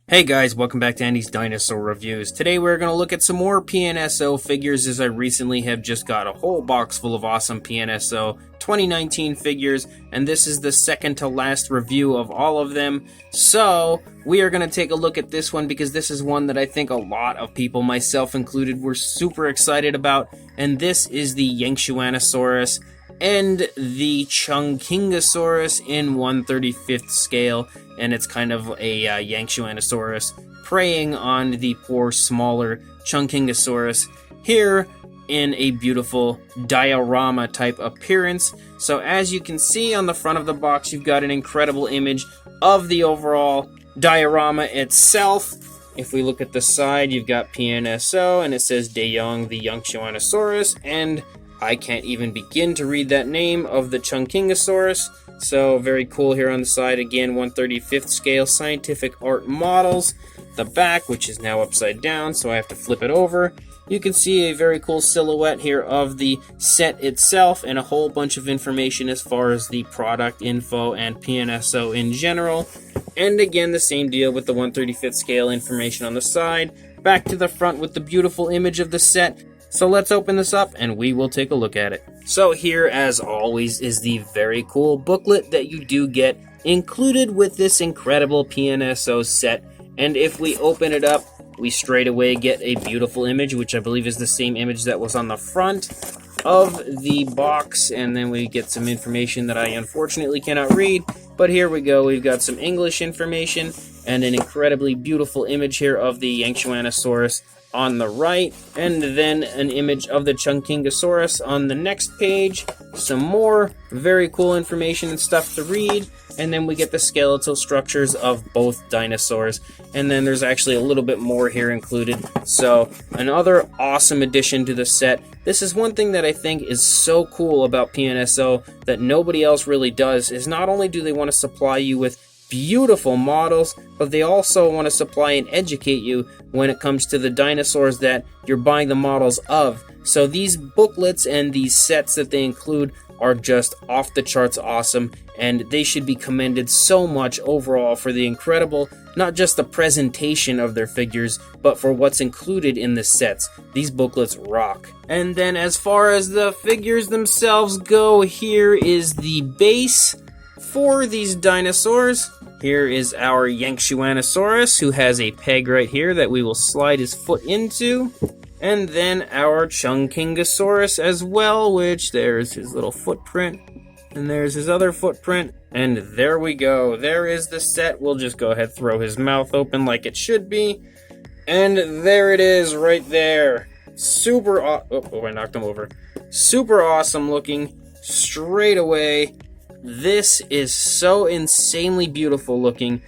Hey guys, welcome back to Andy's Dinosaur Reviews. Today we're going to look at some more PNSO figures, as I recently have just got a whole box full of awesome PNSO 2019 figures, and this is the second to last review of all of them. So we are going to take a look at this one because this is one that I think a lot of people, myself included, were super excited about, and this is the Yangchuanosaurus and the Chungkingosaurus in 1/35th scale, and it's kind of a Yangchuanosaurus preying on the poor, smaller Chungkingosaurus here in a beautiful diorama type appearance. So as you can see on the front of the box, you've got an incredible image of the overall diorama itself. If we look at the side, you've got PNSO, and it says De Jong the Yangchuanosaurus, and I can't even begin to read that name of the Chungkingosaurus. So very cool here on the side. Again, 1/35th scale scientific art models. The back, which is now upside down, so I have to flip it over. You can see a very cool silhouette here of the set itself and a whole bunch of information as far as the product info and PNSO in general. And again, the same deal with the 1/35th scale information on the side. Back to the front with the beautiful image of the set. So let's open this up and we will take a look at it. So here, as always, is the very cool booklet that you do get included with this incredible PNSO set. And if we open it up, we straight away get a beautiful image, which I believe is the same image that was on the front of the box. And then we get some information that I unfortunately cannot read. But here we go, we've got some English information and an incredibly beautiful image here of the Yangchuanosaurus on the right, and then an image of the Chungkingosaurus on the next page. Some more very cool information and stuff to read, and then we get the skeletal structures of both dinosaurs, and then there's actually a little bit more here included. So another awesome addition to the set. This is one thing that I think is so cool about PNSO that nobody else really does, is not only do they want to supply you with beautiful models, but they also want to supply and educate you when it comes to the dinosaurs that you're buying the models of. So these booklets and these sets that they include are just off the charts awesome, and they should be commended so much overall for the incredible, not just the presentation of their figures, but for what's included in the sets. These booklets rock. And then as far as the figures themselves go, here is the base for these dinosaurs. Here is our Yangchuanosaurus, who has a peg right here that we will slide his foot into. And then our Chungkingosaurus as well, which there's his little footprint. And there's his other footprint. And there we go. There is the set. We'll just go ahead and throw his mouth open like it should be. And there it is right there. I knocked him over. Super awesome looking straight away. This is so insanely beautiful looking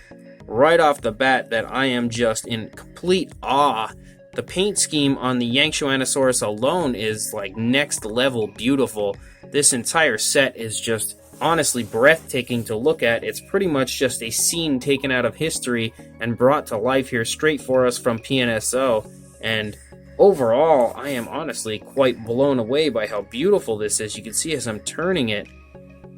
right off the bat that I am just in complete awe. The paint scheme on the Yangchuanosaurus alone is like next level beautiful. This entire set is just honestly breathtaking to look at. It's pretty much just a scene taken out of history and brought to life here straight for us from PNSO. And overall, I am honestly quite blown away by how beautiful this is. You can see as I'm turning it,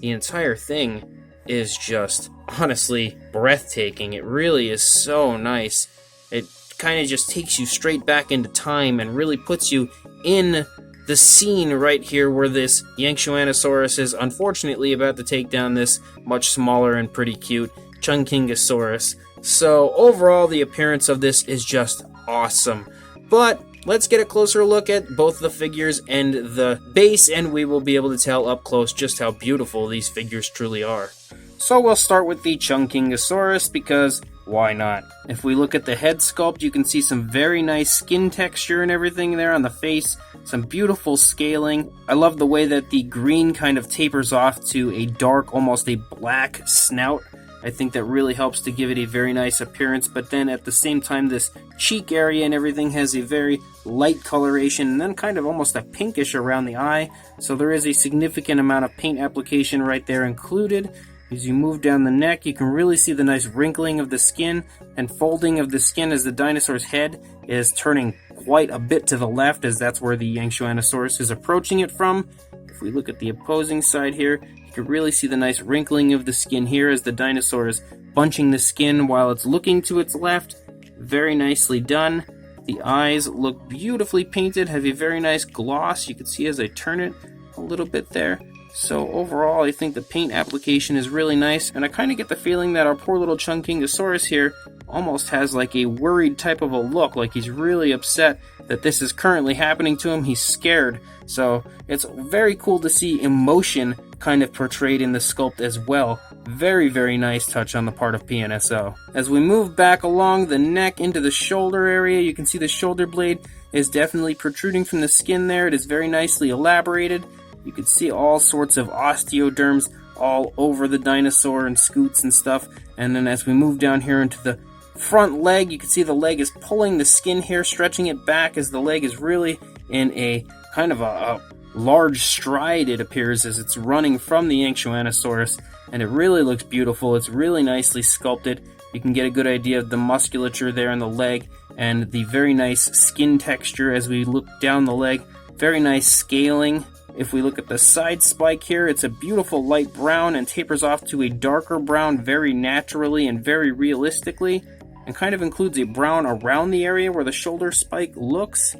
the entire thing is just honestly breathtaking. It really is so nice. It kind of just takes you straight back into time and really puts you in the scene right here where this Yangchuanosaurus is unfortunately about to take down this much smaller and pretty cute Chungkingosaurus. So overall, the appearance of this is just awesome. But let's get a closer look at both the figures and the base, and we will be able to tell up close just how beautiful these figures truly are. So we'll start with the Chungkingosaurus, because why not? If we look at the head sculpt, you can see some very nice skin texture and everything there on the face. Some beautiful scaling. I love the way that the green kind of tapers off to a dark, almost a black snout. I think that really helps to give it a very nice appearance, but then at the same time, this cheek area and everything has a very light coloration, and then kind of almost a pinkish around the eye, so there is a significant amount of paint application right there included. As you move down the neck, you can really see the nice wrinkling of the skin and folding of the skin as the dinosaur's head is turning quite a bit to the left, as that's where the Yangchuanosaurus is approaching it from. If we look at the opposing side here, you can really see the nice wrinkling of the skin here as the dinosaur is bunching the skin while it's looking to its left. very nicely done. The eyes look beautifully painted, have a very nice gloss. You can see as I turn it a little bit there. So overall, I think the paint application is really nice, and I kind of get the feeling that our poor little Chungkingosaurus here almost has like a worried type of a look, like he's really upset that this is currently happening to him. He's scared. So it's very cool to see emotion kind of portrayed in the sculpt as well. Very, very nice touch on the part of PNSO. As we move back along the neck into the shoulder area, you can see the shoulder blade is definitely protruding from the skin there. It is very nicely elaborated. You can see all sorts of osteoderms all over the dinosaur and scoots and stuff. And then as we move down here into the front leg, you can see the leg is pulling the skin here, stretching it back as the leg is really in a kind of a large stride, it appears, as it's running from the Yangchuanosaurus. And it really looks beautiful. It's really nicely sculpted. You can get a good idea of the musculature there in the leg and the very nice skin texture as we look down the leg. Very nice scaling. If we look at the side spike here, it's a beautiful light brown and tapers off to a darker brown very naturally and very realistically, and kind of includes a brown around the area where the shoulder spike looks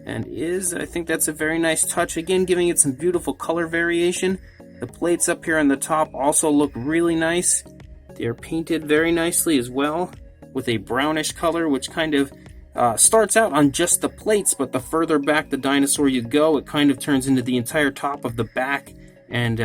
and is. I think that's a very nice touch, again giving it some beautiful color variation. The plates up here on the top also look really nice. They're painted very nicely as well with a brownish color, which kind of starts out on just the plates, but the further back the dinosaur you go, it kind of turns into the entire top of the back and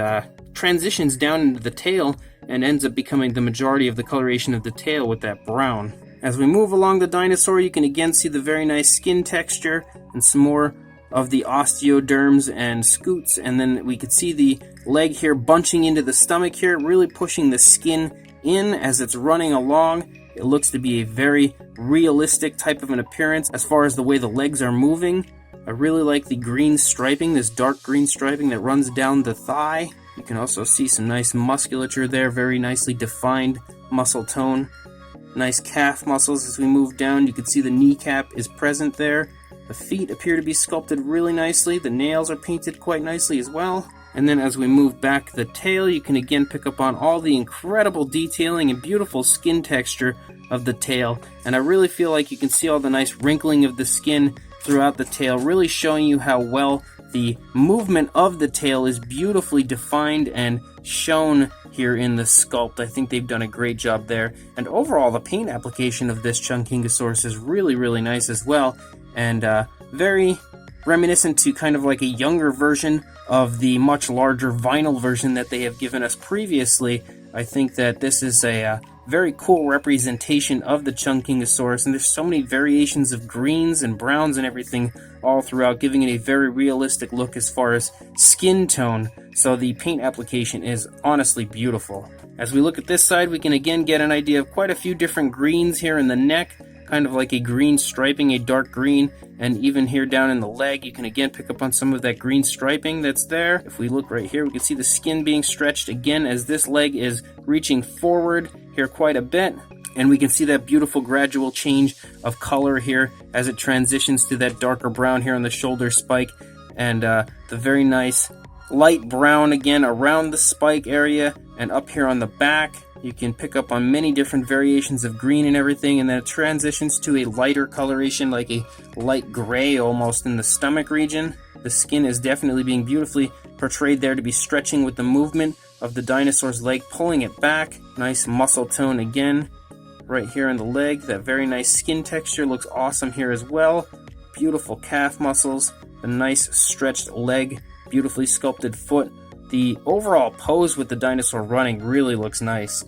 transitions down into the tail and ends up becoming the majority of the coloration of the tail with that brown. As we move along the dinosaur, you can again see the very nice skin texture and some more of the osteoderms and scoots, and then we could see the leg here bunching into the stomach here, really pushing the skin in as it's running along. It looks to be a very realistic type of an appearance as far as the way the legs are moving. I really like the green striping, this dark green striping that runs down the thigh. You can also see some nice musculature there, very nicely defined muscle tone. Nice calf muscles as we move down. You can see the kneecap is present there. The feet appear to be sculpted really nicely. The nails are painted quite nicely as well. And then as we move back the tail, you can again pick up on all the incredible detailing and beautiful skin texture of the tail. And I really feel like you can see all the nice wrinkling of the skin throughout the tail, really showing you how well the movement of the tail is beautifully defined and shown here in the sculpt. I think they've done a great job there. And overall, the paint application of this Chungkingosaurus is really, really nice as well. And very reminiscent to kind of like a younger version of the much larger vinyl version that they have given us previously. I think that this is a very cool representation of the Chungkingosaurus, and there's so many variations of greens and browns and everything all throughout, giving it a very realistic look as far as skin tone. So the paint application is honestly beautiful. As we look at this side, we can again get an idea of quite a few different greens here in the neck, kind of like a green striping, a dark green, and even here down in the leg, you can again pick up on some of that green striping that's there. If we look right here, we can see the skin being stretched again as this leg is reaching forward here quite a bit, and we can see that beautiful gradual change of color here as it transitions to that darker brown here on the shoulder spike, and the very nice light brown again around the spike area and up here on the back. You can pick up on many different variations of green and everything, and then it transitions to a lighter coloration, like a light gray almost in the stomach region. The skin is definitely being beautifully portrayed there to be stretching with the movement of the dinosaur's leg, pulling it back. Nice muscle tone again right here on the leg. That very nice skin texture looks awesome here as well. Beautiful calf muscles, a nice stretched leg, beautifully sculpted foot. The overall pose with the dinosaur running really looks nice.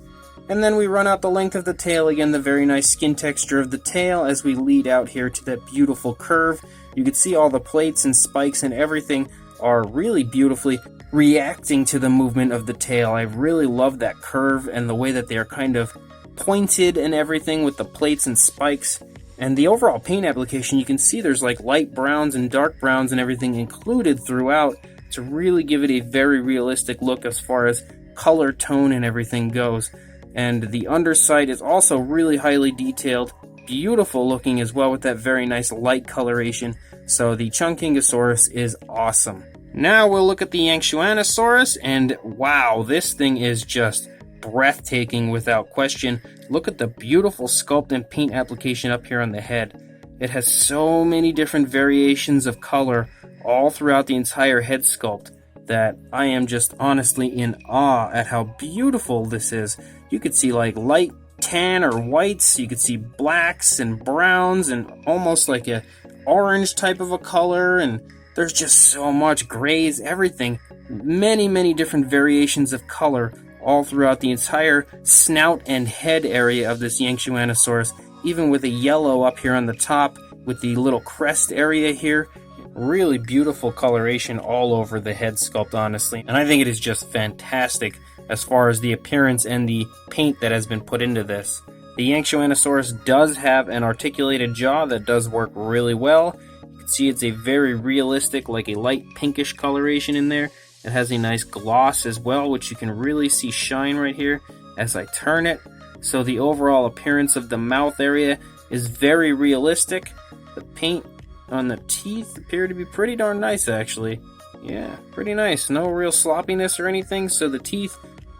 And then we run out the length of the tail, again the very nice skin texture of the tail as we lead out here to that beautiful curve. You can see all the plates and spikes and everything are really beautifully reacting to the movement of the tail. I really love that curve and the way that they are kind of pointed and everything with the plates and spikes. And the overall paint application, you can see there's like light browns and dark browns and everything included throughout to really give it a very realistic look as far as color tone and everything goes. And the underside is also really highly detailed, beautiful looking as well with that very nice light coloration. So the Chungkingosaurus is awesome. Now we'll look at the Yangchuanosaurus, and wow, this thing is just breathtaking without question. Look at the beautiful sculpt and paint application up here on the head. It has so many different variations of color all throughout the entire head sculpt that I am just honestly in awe at how beautiful this is. You could see like light tan or whites, you could see blacks and browns and almost like a orange type of a color, and there's just so much grays, everything. Many different variations of color all throughout the entire snout and head area of this Yangchuanosaurus, even with a yellow up here on the top with the little crest area here. Really beautiful coloration all over the head sculpt, honestly. And I think it is just fantastic as far as the appearance and the paint that has been put into this. The Yangchuanosaurus does have an articulated jaw that does work really well. You can see it's a very realistic, like a light pinkish coloration in there. It has a nice gloss as well, which you can really see shine right here as I turn it. So the overall appearance of the mouth area is very realistic. The paint on the teeth appear to be pretty darn nice, actually. Yeah, pretty nice. No real sloppiness or anything, so the teeth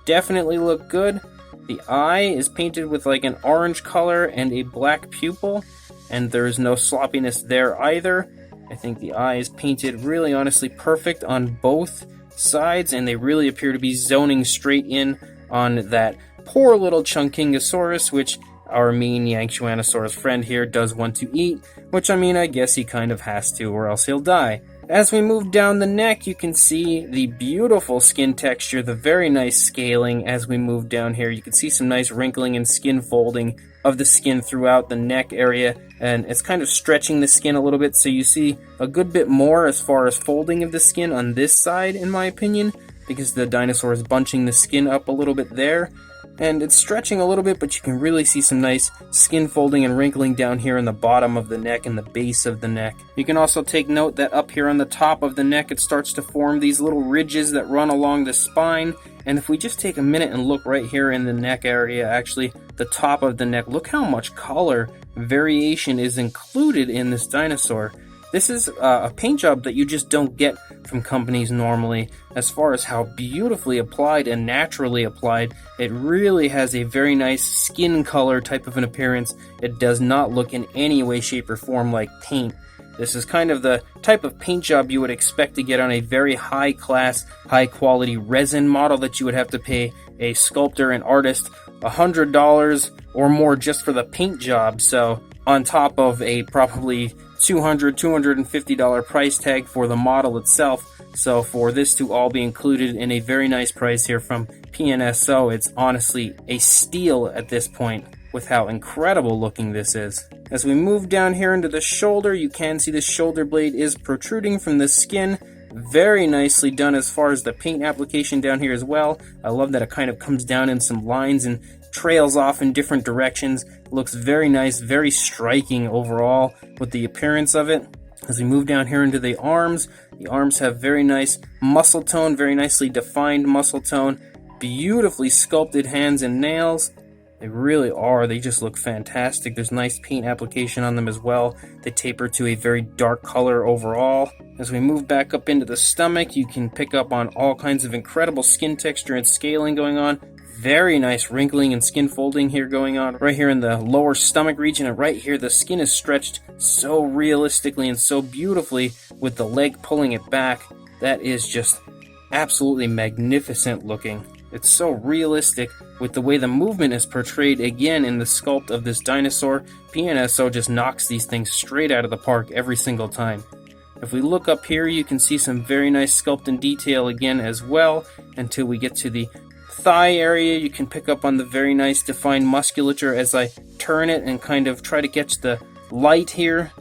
definitely look good. The eye is painted with like an orange color and a black pupil, and there's no sloppiness there either. I think the eye is painted really honestly perfect on both sides, and they really appear to be zoning straight in on that poor little Chungkingosaurus, which our mean Yangchuanosaurus friend here does want to eat, which I mean, I guess he kind of has to, or else he'll die. As we move down the neck, you can see the beautiful skin texture, the very nice scaling as we move down here. You can see some nice wrinkling and skin folding of the skin throughout the neck area, and it's kind of stretching the skin a little bit, so you see a good bit more as far as folding of the skin on this side, in my opinion, because the dinosaur is bunching the skin up a little bit there. And it's stretching a little bit, but you can really see some nice skin folding and wrinkling down here in the bottom of the neck and the base of the neck. You can also take note that up here on the top of the neck, it starts to form these little ridges that run along the spine. And if we just take a minute and look right here in the neck area, actually the top of the neck, look how much color variation is included in this dinosaur. This is a paint job that you just don't get from companies normally. As far as how beautifully applied and naturally applied, it really has a very nice skin color type of an appearance. It does not look in any way, shape, or form like paint. This is kind of the type of paint job you would expect to get on a very high class, high quality resin model that you would have to pay a sculptor and artist $100 or more just for the paint job. So on top of a probably $250 price tag for the model itself. So for this to all be included in a very nice price here from PNSO, it's honestly a steal at this point with how incredible looking this is. As we move down here into the shoulder, you can see the shoulder blade is protruding from the skin. Very nicely done as far as the paint application down here as well. I love that it kind of comes down in some lines and trails off in different directions. It looks very nice, very striking overall with the appearance of it. As we move down here into the arms have very nice muscle tone, very nicely defined muscle tone, beautifully sculpted hands and nails. They really are. They just look fantastic. There's nice paint application on them as well. They taper to a very dark color overall. As we move back up into the stomach, you can pick up on all kinds of incredible skin texture and scaling going on. Very nice wrinkling and skin folding here going on right here in the lower stomach region, and right here the skin is stretched so realistically and so beautifully with the leg pulling it back. That is just absolutely magnificent looking. It's so realistic with the way the movement is portrayed again in the sculpt of this dinosaur. PNSO just knocks these things straight out of the park every single time. If we look up here, you can see some very nice sculpt and detail again as well until we get to the thigh area. You can pick up on the very nice defined musculature as I turn it and kind of try to catch the light here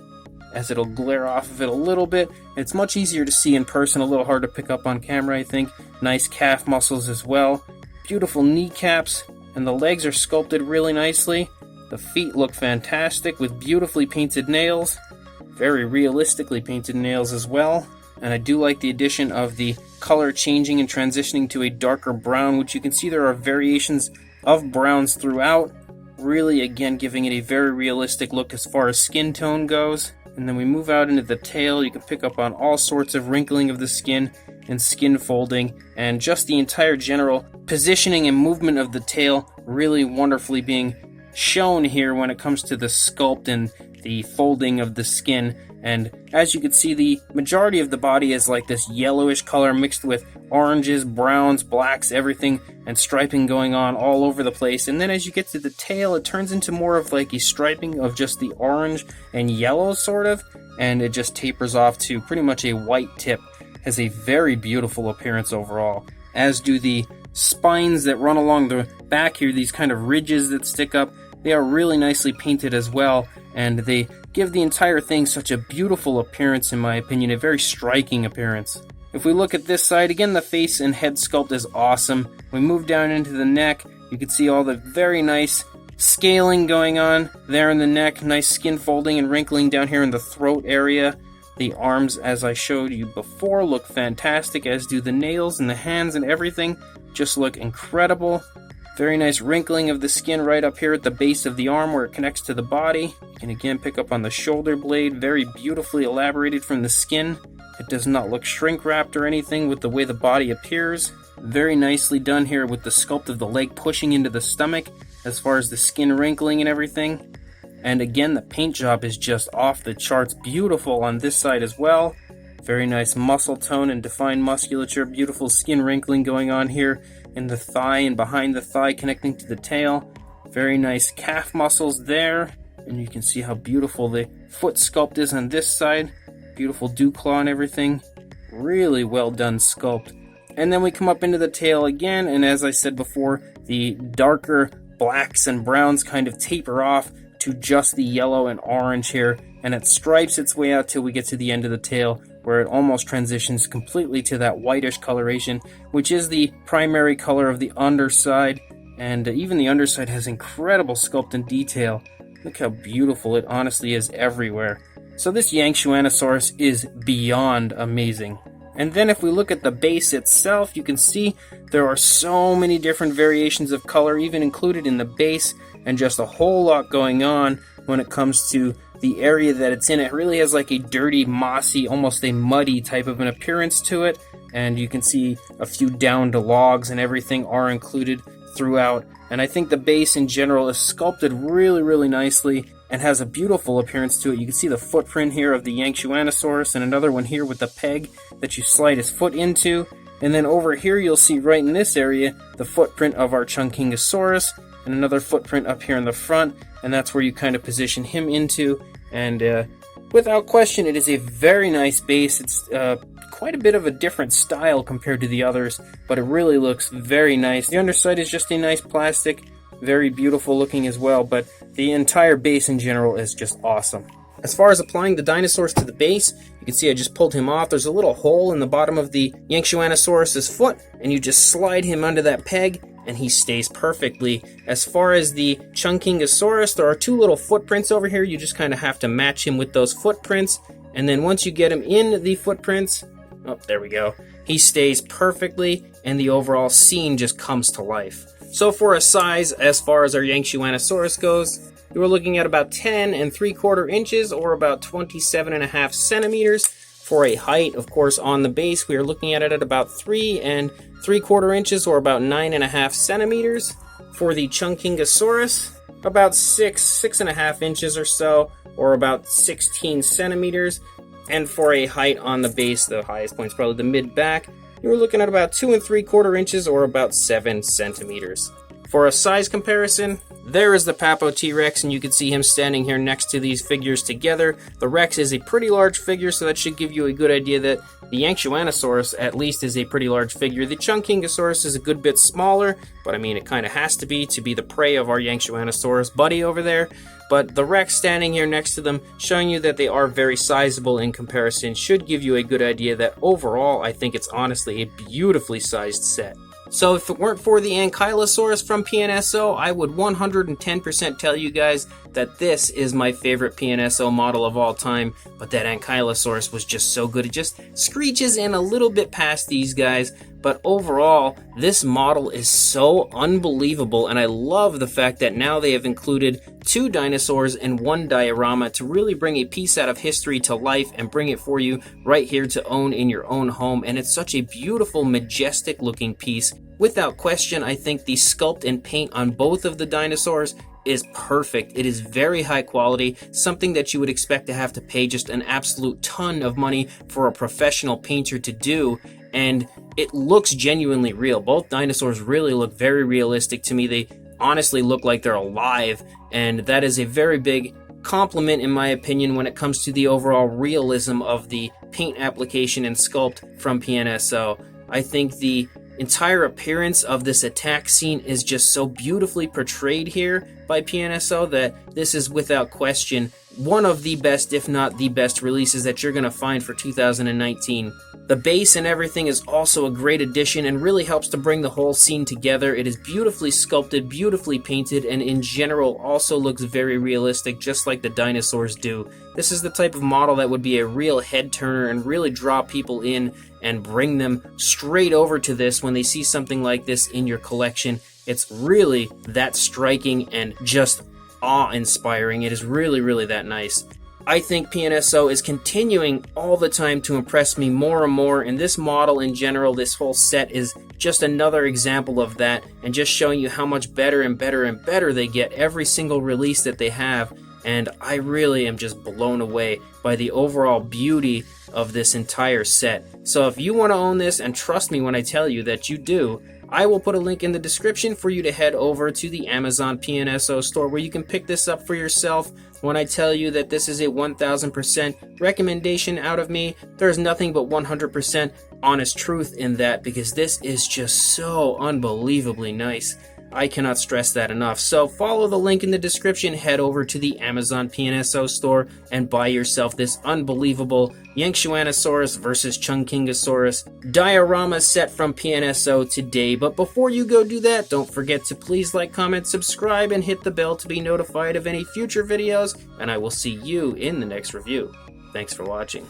as it'll glare off of it a little bit. It's much easier to see in person, a little hard to pick up on camera, I think. Nice calf muscles as well. Beautiful kneecaps, and the legs are sculpted really nicely. The feet look fantastic with beautifully painted nails. Very realistically painted nails as well. And I do like the addition of the color changing and transitioning to a darker brown, which you can see there are variations of browns throughout. Really, again, giving it a very realistic look as far as skin tone goes. And then we move out into the tail. You can pick up on all sorts of wrinkling of the skin and skin folding, and just the entire general positioning and movement of the tail really wonderfully being shown here when it comes to the sculpt and the folding of the skin. And as you can see, the majority of the body is like this yellowish color mixed with oranges, browns, blacks, everything, and striping going on all over the place. And then as you get to the tail, it turns into more of like a striping of just the orange and yellow sort of, and it just tapers off to pretty much a white tip. Has a very beautiful appearance overall, as do the spines that run along the back here, these kind of ridges that stick up. They are really nicely painted as well, and they give the entire thing such a beautiful appearance, in my opinion, a very striking appearance. If we look at this side, again, the face and head sculpt is awesome. We move down into the neck, you can see all the very nice scaling going on there in the neck, nice skin folding and wrinkling down here in the throat area. The arms, as I showed you before, look fantastic, as do the nails and the hands and everything. Just look incredible. Very nice wrinkling of the skin right up here at the base of the arm where it connects to the body. You can again pick up on the shoulder blade, very beautifully elaborated from the skin. It does not look shrink wrapped or anything with the way the body appears. Very nicely done here with the sculpt of the leg pushing into the stomach as far as the skin wrinkling and everything. And again, the paint job is just off the charts beautiful on this side as well. Very nice muscle tone and defined musculature, beautiful skin wrinkling going on here in the thigh and behind the thigh connecting to the tail. Very nice calf muscles there, and you can see how beautiful the foot sculpt is on this side. Beautiful dew claw and everything. Really well done sculpt. And then we come up into the tail again, and as I said before, the darker blacks and browns kind of taper off to just the yellow and orange here, and it stripes its way out till we get to the end of the tail, where it almost transitions completely to that whitish coloration, which is the primary color of the underside. And even the underside has incredible sculpt and detail. Look how beautiful it honestly is everywhere. So this Yangchuanosaurus is beyond amazing. And then if we look at the base itself, you can see there are so many different variations of color even included in the base, and just a whole lot going on when it comes to the area that it's in. It really has like a dirty, mossy, almost a muddy type of an appearance to it, and you can see a few downed logs and everything are included throughout. And I think the base in general is sculpted really, really nicely and has a beautiful appearance to it. You can see the footprint here of the Yangchuanosaurus and another one here with the peg that you slide his foot into. And then over here you'll see right in this area the footprint of our Chungkingosaurus and another footprint up here in the front, and that's where you kind of position him into. And without question, it is a very nice base. It's quite a bit of a different style compared to the others, but it really looks very nice. The underside is just a nice plastic, very beautiful looking as well, but the entire base in general is just awesome. As far as applying the dinosaurs to the base, you can see I just pulled him off. There's a little hole in the bottom of the Yangchuanosaurus's foot, and you just slide him under that peg, and he stays perfectly. As far as the Chungkingosaurus, there are two little footprints over here. You just kind of have to match him with those footprints, and then once you get him in the footprints, oh, there we go, he stays perfectly, and the overall scene just comes to life. So for a size, as far as our Yangchuanosaurus goes, we're looking at about 10 3/4 inches, or about 27.5 centimeters. For a height, of course, on the base, we are looking at it at about 3 3/4 inches, or about 9.5 centimeters. For the Chungkingosaurus, about 6.5 inches or so, or about 16 centimeters. And for a height on the base, the highest point is probably the mid-back, you're looking at about 2 3/4 inches, or about 7 centimeters. For a size comparison, there is the Papo T-Rex, and you can see him standing here next to these figures together. The Rex is a pretty large figure, so that should give you a good idea that the Yangchuanosaurus at least is a pretty large figure. The Chungkingosaurus is a good bit smaller, but I mean it kind of has to be the prey of our Yangchuanosaurus buddy over there. But the Rex standing here next to them, showing you that they are very sizable in comparison, should give you a good idea that overall I think it's honestly a beautifully sized set. So if it weren't for the Ankylosaurus from PNSO, I would 110% tell you guys that this is my favorite PNSO model of all time, but that Ankylosaurus was just so good. It just screeches in a little bit past these guys, But overall, this model is so unbelievable, and I love the fact that now they have included 2 dinosaurs and 1 diorama to really bring a piece out of history to life and bring it for you right here to own in your own home. And it's such a beautiful, majestic looking piece. Without question, I think the sculpt and paint on both of the dinosaurs is perfect. It is very high quality, something that you would expect to have to pay just an absolute ton of money for a professional painter to do. And it looks genuinely real. Both dinosaurs really look very realistic to me. They honestly look like they're alive, and that is a very big compliment in my opinion when it comes to the overall realism of the paint application and sculpt from PNSO. I think the entire appearance of this attack scene is just so beautifully portrayed here by PNSO that this is without question one of the best, if not the best, releases that you're going to find for 2019. The base and everything is also a great addition and really helps to bring the whole scene together. It is beautifully sculpted, beautifully painted, and in general also looks very realistic, just like the dinosaurs do. This is the type of model that would be a real head turner and really draw people in and bring them straight over to this when they see something like this in your collection. It's really that striking and just awe-inspiring. It is really, really that nice. I think PNSO is continuing all the time to impress me more and more, and this model in general, this whole set, is just another example of that, and just showing you how much better and better and better they get every single release that they have. And I really am just blown away by the overall beauty of this entire set. So if you want to own this, and trust me when I tell you that you do, I will put a link in the description for you to head over to the Amazon PNSO store where you can pick this up for yourself. When I tell you that this is a 1000% recommendation out of me, there's nothing but 100% honest truth in that, because this is just so unbelievably nice. I cannot stress that enough. So follow the link in the description, head over to the Amazon PNSO store, and buy yourself this unbelievable Yangchuanosaurus versus Chungkingosaurus diorama set from PNSO today. But before you go do that, don't forget to please like, comment, subscribe, and hit the bell to be notified of any future videos, and I will see you in the next review. Thanks for watching.